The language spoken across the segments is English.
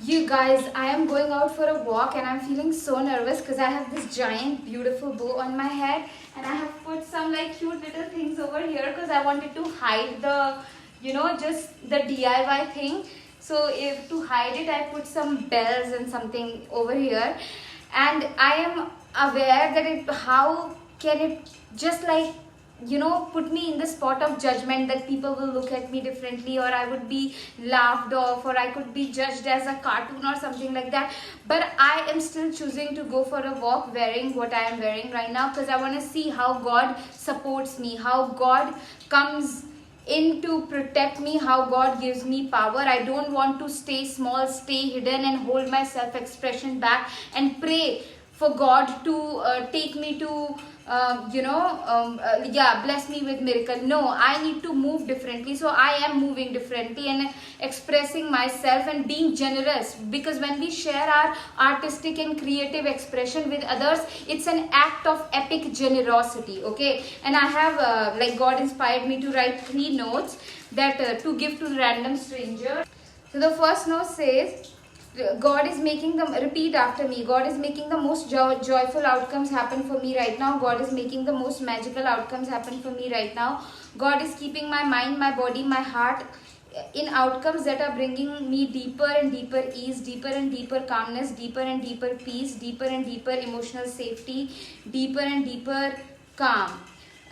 You guys, I am going out for a walk and I'm feeling so nervous because I have this giant beautiful bow on my head and I have put some like cute little things over here because I wanted to hide the, just the DIY thing. So if to hide it, I put some bells and something over here, and I am aware that how can it just like put me in the spot of judgment, that people will look at me differently, or I would be laughed off, or I could be judged as a cartoon or something like that. But I am still choosing to go for a walk wearing what I am wearing right now, because I want to see how God supports me, how God comes in to protect me, how God gives me power. I don't want to stay small, stay hidden, and hold my self-expression back and pray for God to take me to bless me with miracle. No, I need to move differently. So I am moving differently and expressing myself and being generous, because when we share our artistic and creative expression with others, it's an act of epic generosity. Okay, and I have God inspired me to write 3 notes that to give to random stranger. So the first note says, God is making the, repeat after me, God is making the most joyful outcomes happen for me right now. God is making the most magical outcomes happen for me right now. God is keeping my mind, my body, my heart in outcomes that are bringing me deeper and deeper ease, deeper and deeper calmness, deeper and deeper peace, deeper and deeper emotional safety, deeper and deeper calm.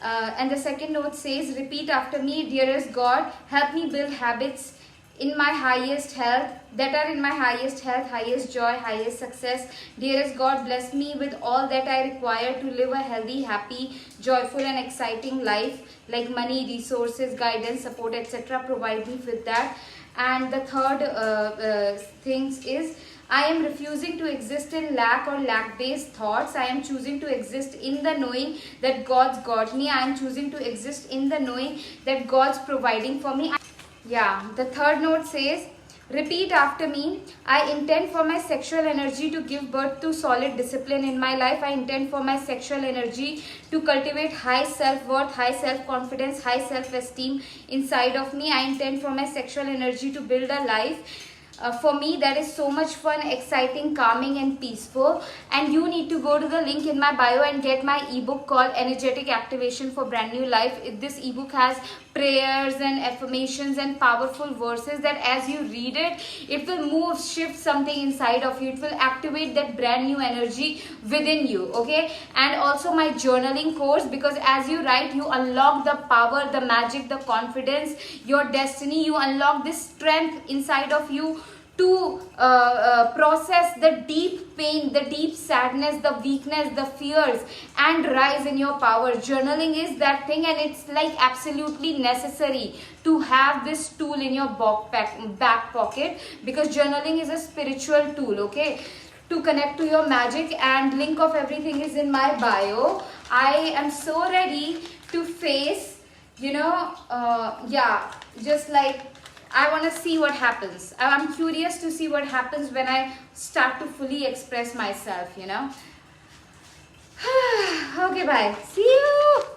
And the second note says, repeat after me, dearest God, help me build habits in my highest health, that are in my highest health, highest joy, highest success. Dearest God, bless me with all that I require to live a healthy, happy, joyful and exciting life, like money, resources, guidance, support, etc. Provide me with that. And the third thing is, I am refusing to exist in lack or lack-based thoughts. I am choosing to exist in the knowing that God's got me. I am choosing to exist in the knowing that God's providing for me. Yeah, the third note says, repeat after me. I intend for my sexual energy to give birth to solid discipline in my life. I intend for my sexual energy to cultivate high self-worth, high self-confidence, high self-esteem inside of me. I intend for my sexual energy to build a life for me that is so much fun, exciting, calming and peaceful. And you need to go to the link in my bio and get my ebook called Energetic Activation for Brand New Life. This ebook has prayers and affirmations and powerful verses that as you read it, it will move, shift something inside of you. It will activate that brand new energy within you. Okay, and also my journaling course, because as you write, you unlock the power, the magic, the confidence, your destiny. You unlock this strength inside of you to process the deep pain, the deep sadness, the weakness, the fears, and rise in your power. Journaling is that thing, and it's like absolutely necessary to have this tool in your back pocket, because journaling is a spiritual tool, okay, to connect to your magic. And link of everything is in my bio. I am so ready to face, just like I want to see what happens. I'm curious to see what happens when I start to fully express myself, Okay, bye. See you.